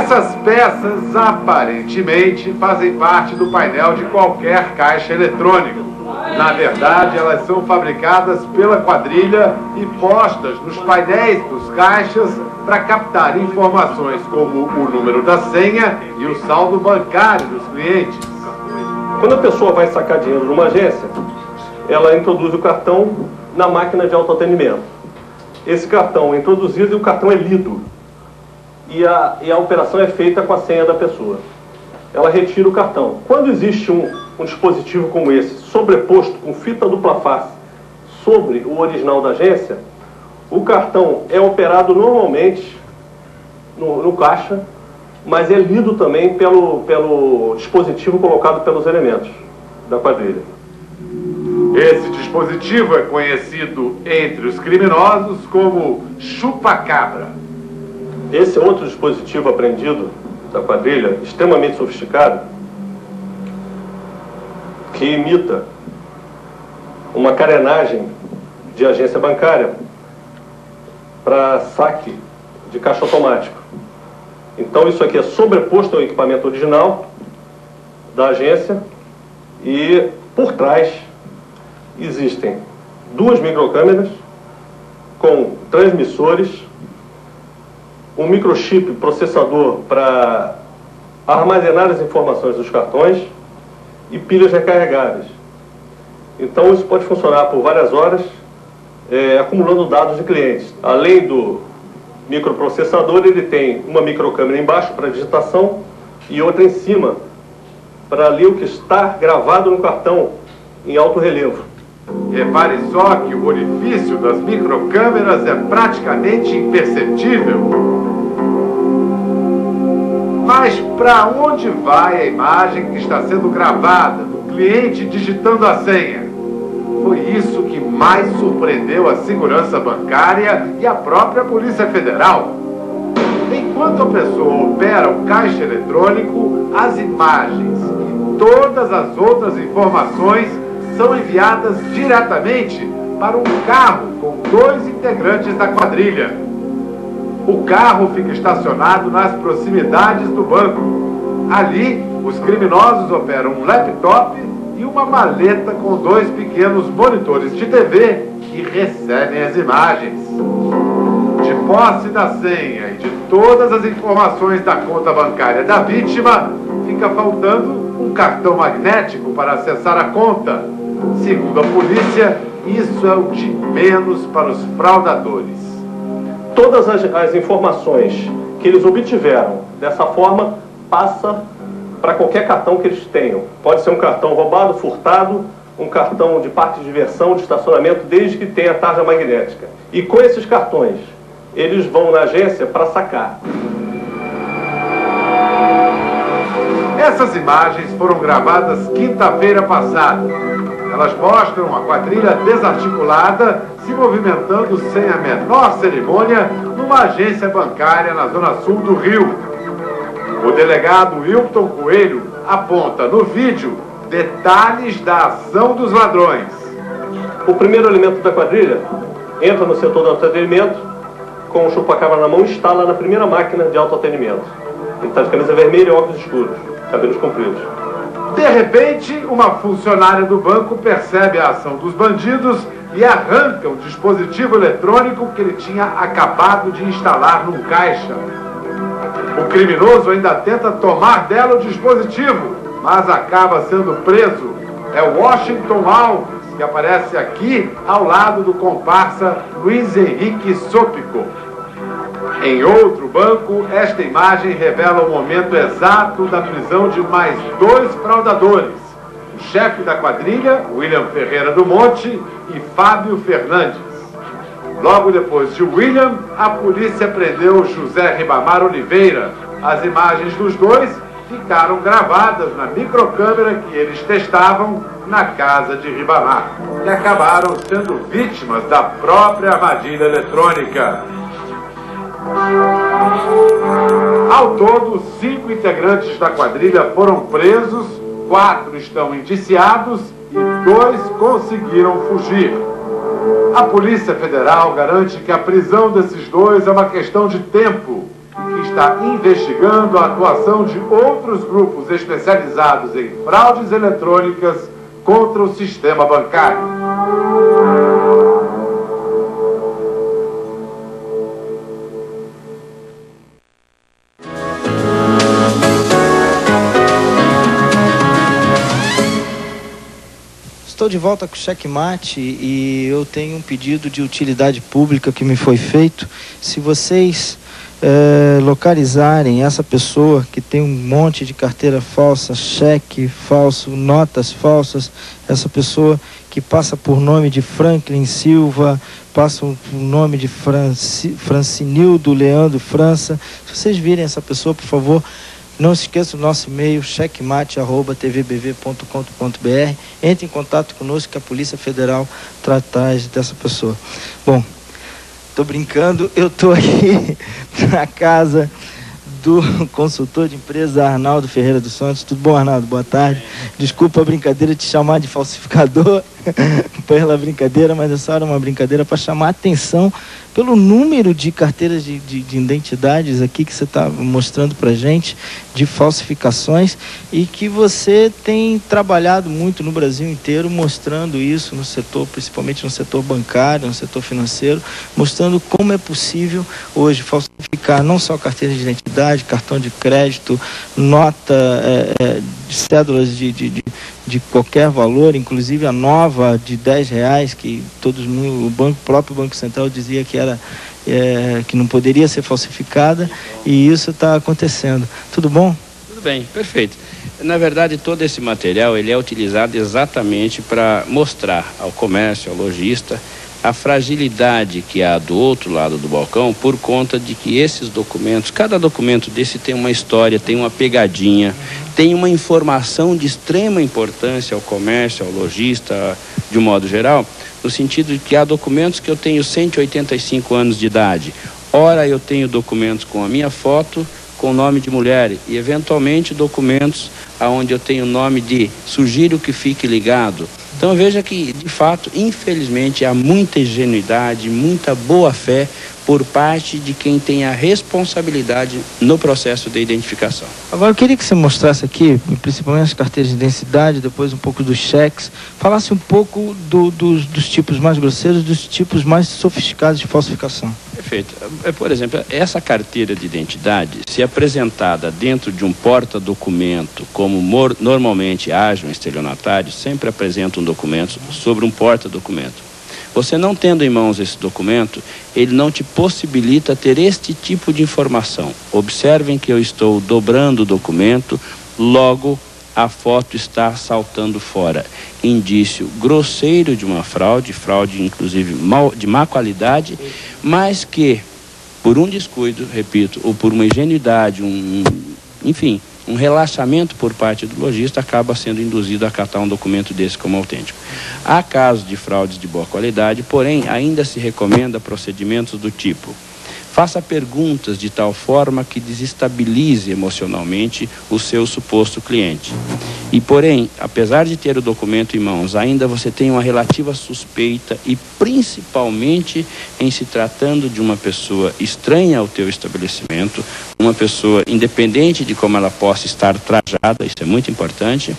Essas peças aparentemente fazem parte do painel de qualquer caixa eletrônico. Na verdade, elas são fabricadas pela quadrilha e postas nos painéis dos caixas para captar informações como o número da senha e o saldo bancário dos clientes. Quando a pessoa vai sacar dinheiro numa agência, ela introduz o cartão na máquina de autoatendimento. Esse cartão é introduzido e o cartão é lido. E a operação é feita com a senha da pessoa. Ela retira o cartão. Quando existe um dispositivo como esse, sobreposto com fita dupla face sobre o original da agência, o cartão é operado normalmente no caixa, mas é lido também pelo dispositivo colocado pelos elementos da quadrilha. Esse dispositivo é conhecido entre os criminosos como chupa-cabra. Esse é outro dispositivo apreendido da quadrilha, extremamente sofisticado, que imita uma carenagem de agência bancária para saque de caixa automático. Então isso aqui é sobreposto ao equipamento original da agência e por trás existem duas microcâmeras com transmissores, um microchip processador para armazenar as informações dos cartões e pilhas recarregáveis. Então isso pode funcionar por várias horas, acumulando dados de clientes. Além do microprocessador, ele tem uma microcâmera embaixo para digitação e outra em cima para ler o que está gravado no cartão em alto relevo. Repare só que o orifício das microcâmeras é praticamente imperceptível. Mas para onde vai a imagem que está sendo gravada do cliente digitando a senha? Foi isso que mais surpreendeu a segurança bancária e a própria Polícia Federal. Enquanto a pessoa opera o caixa eletrônico, as imagens e todas as outras informações são enviadas diretamente para um carro com dois integrantes da quadrilha. O carro fica estacionado nas proximidades do banco. Ali, os criminosos operam um laptop e uma maleta com dois pequenos monitores de TV que recebem as imagens. De posse da senha e de todas as informações da conta bancária da vítima, fica faltando um cartão magnético para acessar a conta. Segundo a polícia, isso é o de menos para os fraudadores. Todas as informações que eles obtiveram dessa forma passa para qualquer cartão que eles tenham. Pode ser um cartão roubado, furtado, um cartão de parque de diversão, de estacionamento, desde que tenha tarja magnética. E com esses cartões, eles vão na agência para sacar. Essas imagens foram gravadas quinta-feira passada. Elas mostram a quadrilha desarticulada se movimentando sem a menor cerimônia numa agência bancária na zona sul do Rio. O delegado Wilton Coelho aponta no vídeo detalhes da ação dos ladrões. O primeiro elemento da quadrilha entra no setor do autoatendimento com o chupa-cabra na mão e instala na primeira máquina de autoatendimento. Ele está de camisa vermelha e óculos escuros, cabelos compridos. De repente, uma funcionária do banco percebe a ação dos bandidos e arranca o dispositivo eletrônico que ele tinha acabado de instalar num caixa. O criminoso ainda tenta tomar dela o dispositivo, mas acaba sendo preso. É Washington Alves, que aparece aqui ao lado do comparsa Luiz Henrique Sópico. Em outro banco, esta imagem revela o momento exato da prisão de mais dois fraudadores. O chefe da quadrilha, William Ferreira do Monte, e Fábio Fernandes. Logo depois de William, a polícia prendeu José Ribamar Oliveira. As imagens dos dois ficaram gravadas na microcâmera que eles testavam na casa de Ribamar, e acabaram sendo vítimas da própria armadilha eletrônica. Ao todo, 5 integrantes da quadrilha foram presos, 4 estão indiciados e 2 conseguiram fugir. A Polícia Federal garante que a prisão desses dois é uma questão de tempo e que está investigando a atuação de outros grupos especializados em fraudes eletrônicas contra o sistema bancário. Estou de volta com o Checkmate e eu tenho um pedido de utilidade pública que me foi feito. Se vocês localizarem essa pessoa que tem um monte de carteira falsa, cheque falso, notas falsas, essa pessoa que passa por nome de Franklin Silva, passa por nome de Francinildo Leandro França, se vocês virem essa pessoa, por favor, não se esqueça do nosso e-mail, checkmate@tvbv.com.br. Entre em contato conosco que a Polícia Federal trata dessa pessoa. Bom, tô brincando, eu tô aqui na casa do consultor de empresa Arnaldo Ferreira dos Santos. Tudo bom, Arnaldo? Boa tarde. Desculpa a brincadeira de chamar de falsificador pela brincadeira, mas essa era uma brincadeira para chamar a atenção pelo número de carteiras de identidades aqui que você está mostrando para gente, de falsificações, e que você tem trabalhado muito no Brasil inteiro mostrando isso no setor, principalmente no setor bancário, no setor financeiro, mostrando como é possível hoje falsificar não só carteira de identidade, cartão de crédito, nota, cédulas de qualquer valor, inclusive a nova de R$10, que o próprio Banco Central dizia que que não poderia ser falsificada, e isso está acontecendo. Tudo bom? Tudo bem, perfeito. Na verdade, todo esse material ele é utilizado exatamente para mostrar ao comércio, ao lojista, a fragilidade que há do outro lado do balcão por conta de que esses documentos, cada documento desse tem uma história, tem uma pegadinha, tem uma informação de extrema importância ao comércio, ao lojista, de um modo geral, no sentido de que há documentos que eu tenho 185 anos de idade. Ora, eu tenho documentos com a minha foto, com o nome de mulher, e eventualmente documentos onde eu tenho o nome de sugiro que fique ligado. Então veja que, de fato, infelizmente, há muita ingenuidade, muita boa-fé por parte de quem tem a responsabilidade no processo de identificação. Agora eu queria que você mostrasse aqui, principalmente as carteiras de identidade, depois um pouco dos cheques, falasse um pouco dos tipos mais grosseiros, dos tipos mais sofisticados de falsificação. Perfeito. Por exemplo, essa carteira de identidade, se apresentada dentro de um porta-documento, como normalmente age um estelionatário, sempre apresenta um documento sobre um porta-documento. Você não tendo em mãos esse documento, ele não te possibilita ter este tipo de informação. Observem que eu estou dobrando o documento, logo a foto está saltando fora. Indício grosseiro de uma fraude inclusive de má qualidade, mas que, por um descuido, repito, ou por uma ingenuidade, enfim, um relaxamento por parte do lojista, acaba sendo induzido a acatar um documento desse como autêntico. Há casos de fraudes de boa qualidade, porém ainda se recomenda procedimentos do tipo: faça perguntas de tal forma que desestabilize emocionalmente o seu suposto cliente. E, porém, apesar de ter o documento em mãos, ainda você tem uma relativa suspeita, e principalmente em se tratando de uma pessoa estranha ao teu estabelecimento, uma pessoa independente de como ela possa estar trajada, isso é muito importante.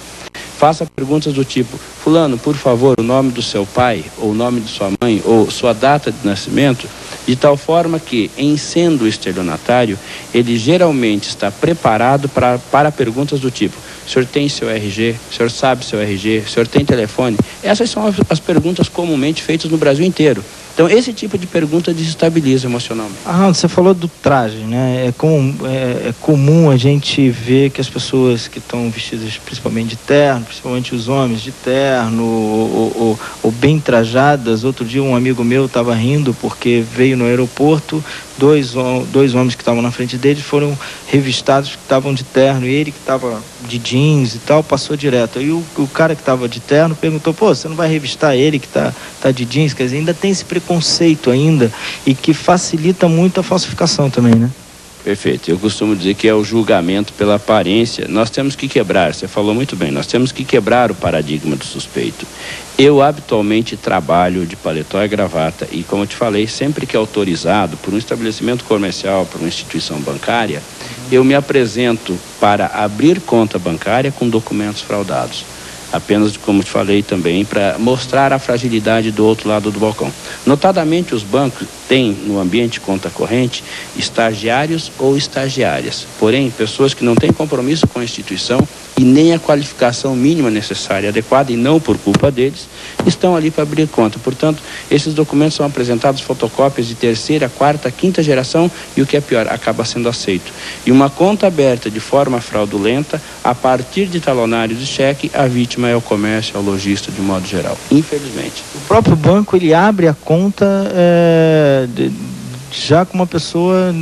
Faça perguntas do tipo: fulano, por favor, o nome do seu pai, ou o nome de sua mãe, ou sua data de nascimento, de tal forma que, em sendo estelionatário, ele geralmente está preparado para perguntas do tipo: o senhor tem seu RG? O senhor sabe seu RG? O senhor tem telefone? Essas são as perguntas comumente feitas no Brasil inteiro. Então, esse tipo de pergunta desestabiliza emocionalmente. Você falou do traje, né? É comum a gente ver que as pessoas que estão vestidas principalmente de terno, principalmente os homens de terno, ou bem trajadas. Outro dia um amigo meu estava rindo porque veio no aeroporto, dois homens que estavam na frente dele foram revistados que estavam de terno, e ele que estava de jeans e tal, passou direto. Aí o cara que estava de terno perguntou: pô, você não vai revistar ele que tá de jeans? Quer dizer, ainda tem esse preconceito ainda, e que facilita muito a falsificação também, né? Perfeito. Eu costumo dizer que é o julgamento pela aparência. Nós temos que quebrar, você falou muito bem, nós temos que quebrar o paradigma do suspeito. Eu habitualmente trabalho de paletó e gravata e, como eu te falei, sempre que é autorizado por um estabelecimento comercial, por uma instituição bancária, eu me apresento para abrir conta bancária com documentos fraudados. Apenas, como te falei também, para mostrar a fragilidade do outro lado do balcão. Notadamente, os bancos têm no ambiente conta corrente estagiários ou estagiárias. Porém, pessoas que não têm compromisso com a instituição e nem a qualificação mínima necessária, adequada, e não por culpa deles, estão ali para abrir conta. Portanto, esses documentos são apresentados fotocópias de terceira, quarta, quinta geração e, o que é pior, acaba sendo aceito. E uma conta aberta de forma fraudulenta, a partir de talonário de cheque, a vítima é o comércio, é o lojista de modo geral, infelizmente. O próprio banco, ele abre a conta já com uma pessoa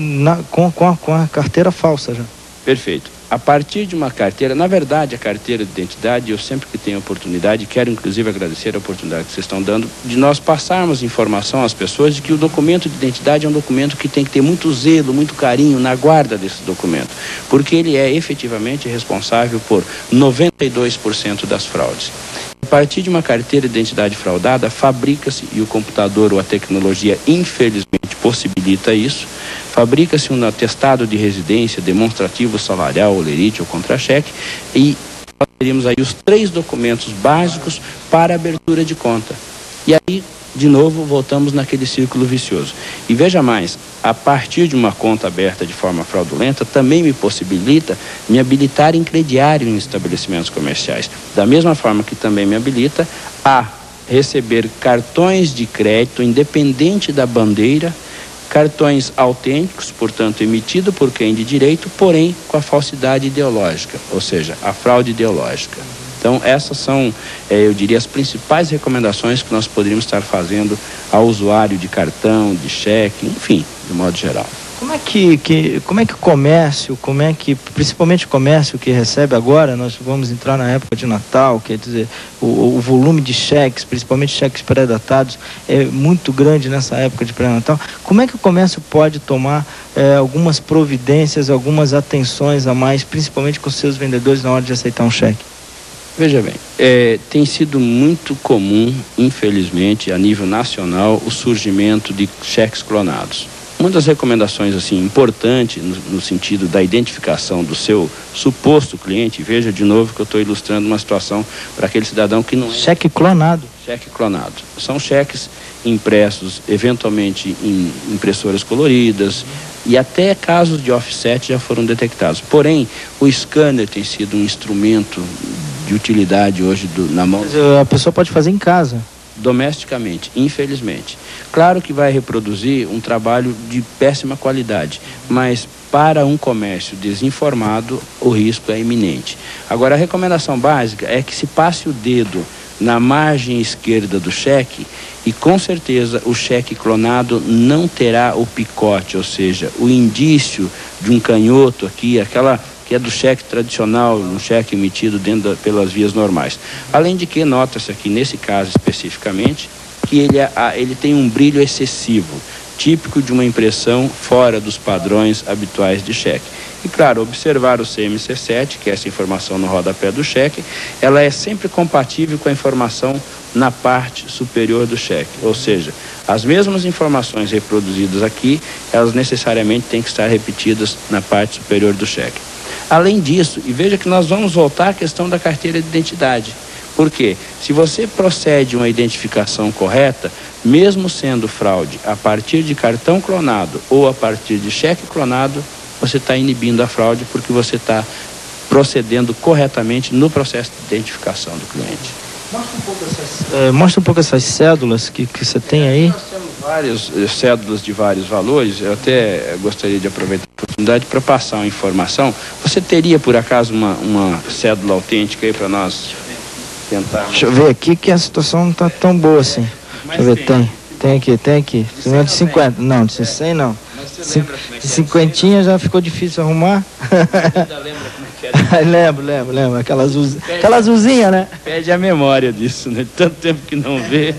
com a carteira falsa já. Perfeito. A partir de uma carteira, na verdade, a carteira de identidade, eu sempre que tenho oportunidade, quero inclusive agradecer a oportunidade que vocês estão dando, de nós passarmos informação às pessoas de que o documento de identidade é um documento que tem que ter muito zelo, muito carinho na guarda desse documento, porque ele é efetivamente responsável por 92% das fraudes. A partir de uma carteira de identidade fraudada, fabrica-se, e o computador ou a tecnologia infelizmente possibilita isso, fabrica-se um atestado de residência, demonstrativo salarial, olerite ou contra-cheque, e nós teríamos aí os 3 documentos básicos para abertura de conta. E aí, de novo, voltamos naquele círculo vicioso. E veja mais, a partir de uma conta aberta de forma fraudulenta, também me possibilita me habilitar em crediário em estabelecimentos comerciais. Da mesma forma que também me habilita a receber cartões de crédito, independente da bandeira, cartões autênticos, portanto, emitido por quem de direito, porém com a falsidade ideológica, ou seja, a fraude ideológica. Então, essas são, eu diria, as principais recomendações que nós poderíamos estar fazendo ao usuário de cartão, de cheque, enfim, de modo geral. Como é que o comércio, principalmente o comércio que recebe agora, nós vamos entrar na época de Natal, quer dizer, o volume de cheques, principalmente cheques pré-datados, é muito grande nessa época de pré-natal. Como é que o comércio pode tomar algumas providências, algumas atenções a mais, principalmente com os seus vendedores na hora de aceitar um cheque? Veja bem, tem sido muito comum, infelizmente, a nível nacional, o surgimento de cheques clonados. Uma das recomendações assim, importante no sentido da identificação do seu suposto cliente, veja de novo que eu estou ilustrando uma situação para aquele cidadão que não é... Cheque clonado. Cheque clonado. São cheques impressos, eventualmente em impressoras coloridas, e até casos de offset já foram detectados. Porém, o scanner tem sido um instrumento de utilidade hoje na mão. Mas a pessoa pode fazer em casa. Domesticamente, infelizmente. Claro que vai reproduzir um trabalho de péssima qualidade, mas para um comércio desinformado, o risco é iminente. Agora, a recomendação básica é que se passe o dedo na margem esquerda do cheque e, com certeza, o cheque clonado não terá o picote, ou seja, o indício de um canhoto aqui, aquela que é do cheque tradicional, um cheque emitido pelas vias normais. Além de que, nota-se aqui, nesse caso especificamente, que ele tem um brilho excessivo, típico de uma impressão fora dos padrões habituais de cheque. E, claro, observar o CMC7, que é essa informação no rodapé do cheque, ela é sempre compatível com a informação na parte superior do cheque. Ou seja, as mesmas informações reproduzidas aqui, elas necessariamente têm que estar repetidas na parte superior do cheque. Além disso, e veja que nós vamos voltar à questão da carteira de identidade. Por quê? Se você procede uma identificação correta, mesmo sendo fraude a partir de cartão clonado ou a partir de cheque clonado, você está inibindo a fraude porque você está procedendo corretamente no processo de identificação do cliente. Mostra um pouco essas cédulas que você tem aí. Nós temos várias cédulas de vários valores. Eu até gostaria de aproveitar a oportunidade para passar uma informação. Você teria, por acaso, uma cédula autêntica aí para nós tentar? Deixa eu ver aqui que a situação não está tão boa assim. Deixa eu ver, tem aqui. Não de 50, não, de 100 não. De 50 já ficou difícil arrumar. Ainda lembra como é que era? Lembro. Aquela azulzinha, né? Perde a memória disso, né? Tanto tempo que não vê.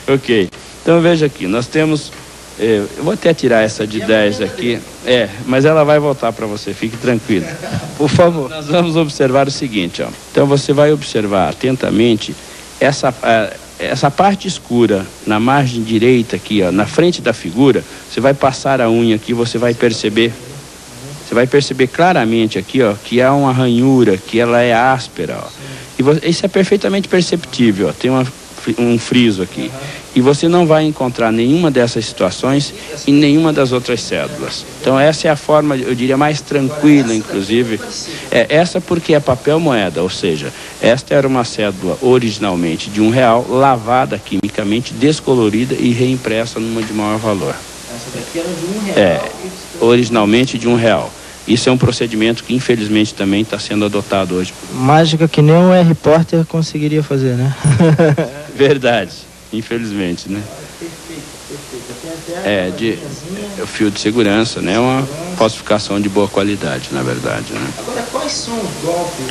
Ok. Então veja aqui, nós temos Eu vou até tirar essa de 10 aqui. Mas ela vai voltar para você, fique tranquilo. Por favor. Nós vamos observar o seguinte, ó. Então você vai observar atentamente essa parte escura na margem direita aqui, ó, na frente da figura. Você vai passar a unha aqui, você vai perceber claramente aqui, ó, que há uma ranhura, que ela é áspera, ó. E isso é perfeitamente perceptível, ó. Tem um friso aqui. E você não vai encontrar nenhuma dessas situações em nenhuma das outras cédulas. Então essa é a forma, eu diria, mais tranquila, inclusive. Essa porque é papel moeda, ou seja, esta era uma cédula originalmente de R$1, lavada quimicamente, descolorida e reimpressa numa de maior valor. Essa daqui era de R$1. Originalmente de R$1. Isso é um procedimento que infelizmente também está sendo adotado hoje. Mágica que nem um repórter conseguiria fazer, né? Verdade, infelizmente, né? O fio de segurança, né? Uma falsificação de boa qualidade, na verdade, né? Agora, quais são os golpes,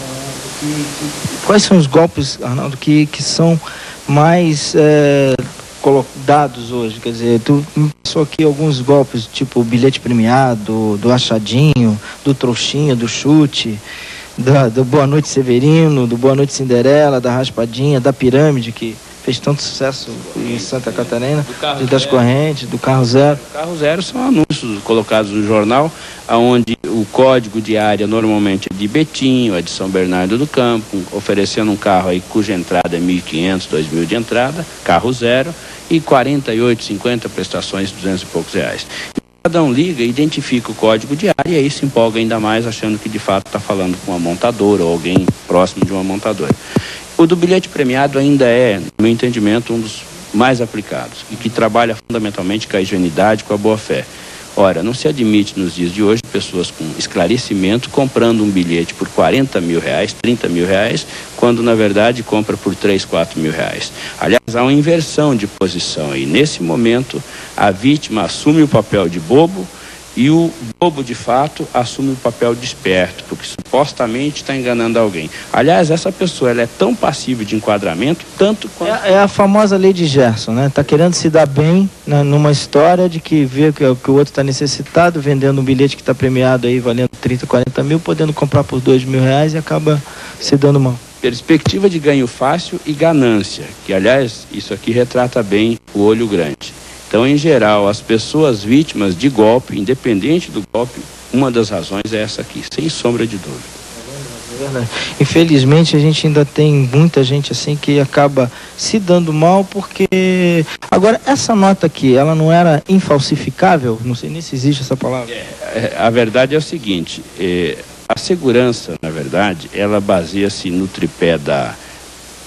quais são os golpes, Arnaldo, que são mais dados hoje? Quer dizer, tu me passou aqui alguns golpes, tipo o bilhete premiado, do achadinho, do trouxinha, do chute, do Boa Noite Severino, do Boa Noite Cinderela, da raspadinha, da pirâmide, que fez tanto sucesso em Santa Catarina, das correntes, do carro zero. O carro zero são anúncios colocados no jornal, onde o código de área normalmente é de Betinho, é de São Bernardo do Campo, oferecendo um carro aí cuja entrada é 1.500, 2.000 de entrada, carro zero, e 48, 50 prestações, 200 e poucos reais. Cada um liga, identifica o código de área e aí se empolga ainda mais, achando que de fato está falando com uma montadora ou alguém próximo de uma montadora. O do bilhete premiado ainda é, no meu entendimento, um dos mais aplicados e que trabalha fundamentalmente com a higienidade, com a boa-fé. Ora, não se admite nos dias de hoje pessoas com esclarecimento comprando um bilhete por R$40 mil, R$30 mil, quando na verdade compra por R$3, R$4 mil. Aliás, há uma inversão de posição aí. Nesse momento, a vítima assume o papel de bobo e o bobo, de fato, assume o papel de esperto, porque supostamente está enganando alguém. Aliás, essa pessoa ela é tão passível de enquadramento, tanto quanto... É a famosa lei de Gerson, né? Está querendo se dar bem, né, numa história de que vê que o outro está necessitado, vendendo um bilhete que está premiado aí, valendo 30, 40 mil, podendo comprar por R$2 mil e acaba se dando mal. Perspectiva de ganho fácil e ganância, que, aliás, isso aqui retrata bem o olho grande. Então, em geral, as pessoas vítimas de golpe, independente do golpe, uma das razões é essa aqui, sem sombra de dúvida. É verdade. Infelizmente, a gente ainda tem muita gente assim que acaba se dando mal porque... Agora, essa nota aqui, ela não era infalsificável? Não sei nem se existe essa palavra. A verdade é o seguinte, a segurança, na verdade, ela baseia-se no tripé da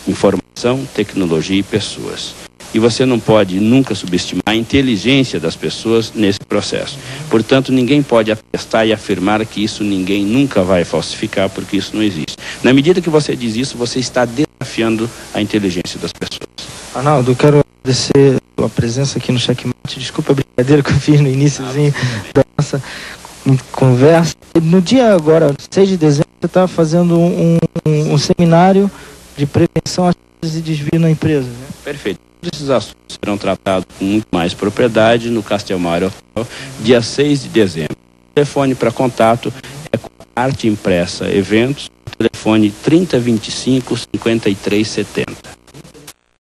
informação, tecnologia e pessoas. E você não pode nunca subestimar a inteligência das pessoas nesse processo. Portanto, ninguém pode atestar e afirmar que isso ninguém nunca vai falsificar, porque isso não existe. Na medida que você diz isso, você está desafiando a inteligência das pessoas. Arnaldo, eu quero agradecer a presença aqui no Checkmate. Desculpa a brincadeira que eu fiz no iníciozinho da nossa conversa. No dia agora, 6 de dezembro, você estava fazendo um seminário de prevenção a fraudes e desvio na empresa, né? Perfeito. Esses assuntos serão tratados com muito mais propriedade no Castelmar Hotel, dia 6 de dezembro. O telefone para contato é com Arte Impressa Eventos, telefone 3025 5370.